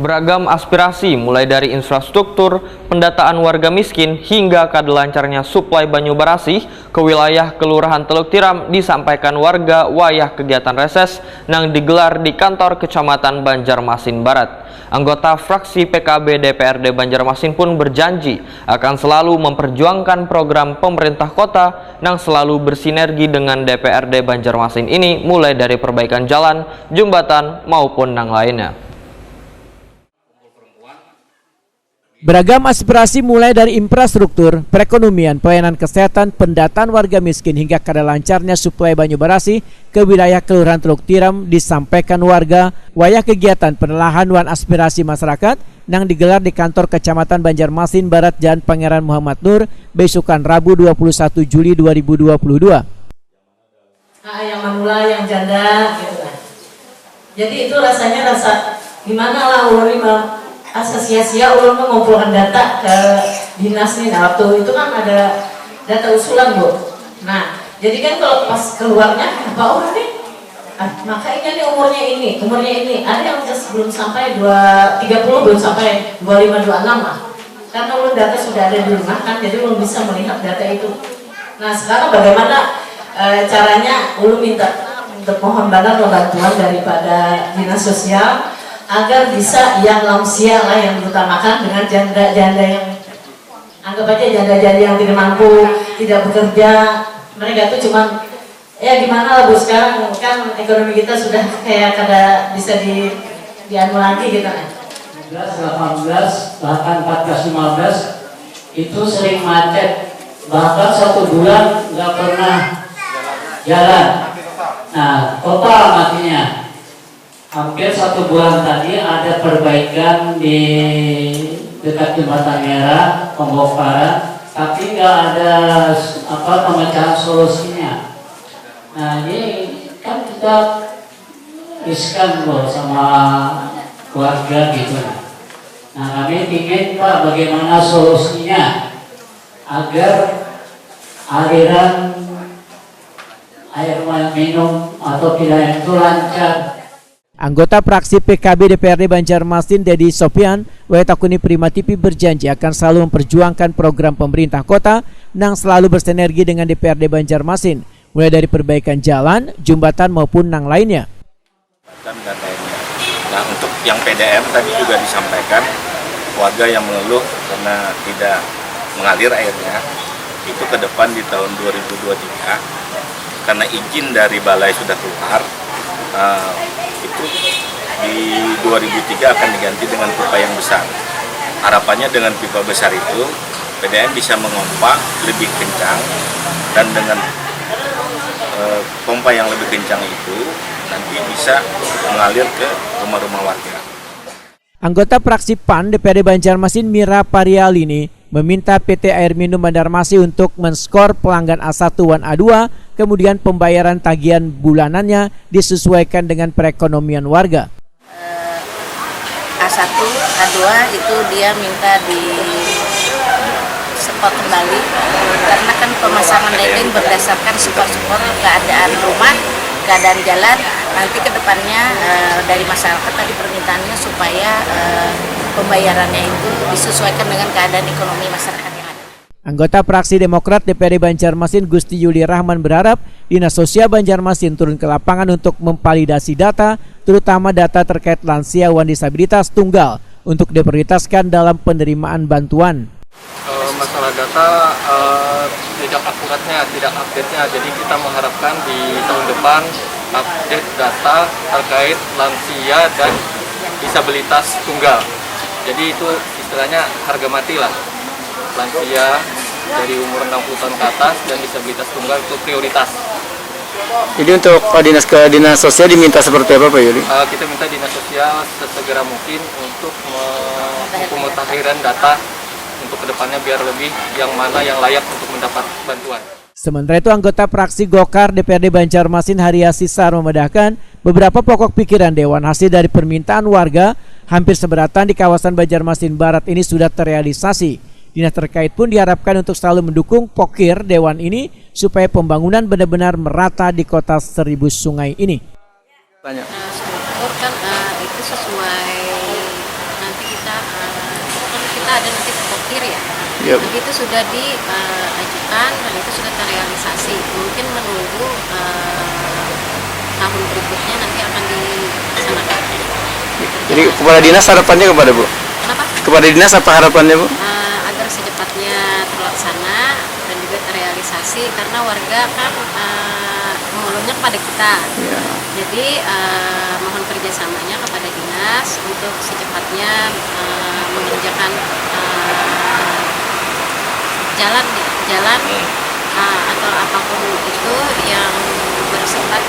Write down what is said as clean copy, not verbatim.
Beragam aspirasi mulai dari infrastruktur, pendataan warga miskin, hingga kadalancarnya suplai banyu barasih ke wilayah Kelurahan Teluk Tiram disampaikan warga wayah kegiatan reses yang digelar di kantor Kecamatan Banjarmasin Barat. Anggota fraksi PKB DPRD Banjarmasin pun berjanji akan selalu memperjuangkan program pemerintah kota yang selalu bersinergi dengan DPRD Banjarmasin ini, mulai dari perbaikan jalan, jembatan, maupun yang lainnya. Beragam aspirasi mulai dari infrastruktur, perekonomian, pelayanan kesehatan, pendataan warga miskin hingga kadalancarnya suplai banyu barasih ke wilayah Kelurahan Teluk Tiram disampaikan warga wayah kegiatan penelahan wan aspirasi masyarakat yang digelar di kantor Kecamatan Banjarmasin Barat Jalan Pangeran Muhammad Nur besukan Rabu 21 Juli 2022. Yang manula, yang janda gitu kan. Jadi itu rasanya gimana lah ulun sia-sia ulun mengumpulkan data ke dinas nih. Nah, waktu itu kan ada data usulan Bu. Nah, jadi kan kalau pas keluarnya apa orang nih? Makanya nih umurnya ini. Ada yang belum sampai 30, belum sampai 25, 26 lah. Karena ulun data sudah ada di rumah kan, jadi ulun bisa melihat data itu. Nah, sekarang bagaimana caranya ulun minta untuk mohon banget bantuan daripada dinas sosial agar bisa yang lansia lah yang diutamakan dengan janda-janda yang anggap aja janda-janda yang tidak mampu, tidak bekerja. Mereka tuh cuman ya gimana lah Bu, sekarang kan ekonomi kita sudah kayak kada bisa dianu lagi gitu kan. 18, bahkan 14, 15 itu sering macet, bahkan 1 bulan nggak pernah jalan. Nah, total matinya hampir 1 bulan tadi ada perbaikan di dekat jembatan merah pembongkaran, tapi nggak ada pemecahan solusinya. Nah, ini kan kita riskan loh sama keluarga gitu. Nah, kami ingin Pak bagaimana solusinya agar aliran air minum atau pilihan itu lancar. Anggota fraksi PKB DPRD Banjarmasin Dedi Sopian Wetakuni Prima TV berjanji akan selalu memperjuangkan program pemerintah kota yang selalu bersinergi dengan DPRD Banjarmasin, mulai dari perbaikan jalan, jembatan maupun yang lainnya. Nah, untuk yang PDM tadi juga disampaikan warga yang mengeluh karena tidak mengalir airnya itu ke depan di tahun 2023 karena izin dari balai sudah keluar. Itu di 2003 akan diganti dengan pipa yang besar. Harapannya dengan pipa besar itu PDM bisa mengompa lebih kencang, dan dengan pompa yang lebih kencang itu nanti bisa mengalir ke rumah-rumah warga. Anggota fraksi PAN DPRD Banjarmasin Mira Parialini meminta PT Air Minum Banjarmasin untuk menskor pelanggan A1 dan A2, kemudian pembayaran tagihan bulanannya disesuaikan dengan perekonomian warga. A1, A2 itu dia minta di skor kembali, karena kan pemasangan lighting berdasarkan skor keadaan rumah, keadaan jalan. Nanti ke depannya dari masyarakat tadi permintaannya supaya pembayarannya itu disesuaikan dengan keadaan ekonomi masyarakat yang ada. Anggota fraksi Demokrat DPRD Banjarmasin Gusti Yuli Rahman berharap Dinas Sosial Banjarmasin turun ke lapangan untuk memvalidasi data, terutama data terkait lansia dan disabilitas tunggal untuk diprioritaskan dalam penerimaan bantuan. Masalah data tidak akuratnya, tidak update-nya, jadi kita mengharapkan di tahun depan update data terkait lansia dan disabilitas tunggal. Jadi itu istilahnya harga mati lah. Lansia dari umur 60 tahun ke atas dan disabilitas tunggal itu prioritas. Jadi untuk dinas sosial diminta seperti apa Pak Yuli? Kita minta dinas sosial sesegera mungkin untuk pemutakhiran data untuk kedepannya biar lebih yang mana yang layak untuk mendapat bantuan. Sementara itu anggota fraksi Golkar DPRD Banjarmasin Haria Sisar memedahkan beberapa pokok pikiran Dewan hasil dari permintaan warga hampir seberatan di kawasan Banjarmasin Barat ini sudah terrealisasi. Dinas terkait pun diharapkan untuk selalu mendukung pokir Dewan ini supaya pembangunan benar-benar merata di kota 1000 sungai ini. Struktur kan itu sesuai ada nanti toktir ya. Yep. Tapi itu sudah diajukan dan itu sudah terrealisasi. Mungkin menunggu tahun berikutnya nanti akan dilaksanakan. Jadi kepala dinas harapannya kepada Bu? Kenapa? Kepada dinas apa harapannya Bu? Agar secepatnya terlaksana dan juga terrealisasi karena warga kan mengeluhnya kepada kita. Ya. Jadi mohon kerjasamanya kepada dinas untuk secepatnya mengerjakan jalan atau apapun itu yang bersifat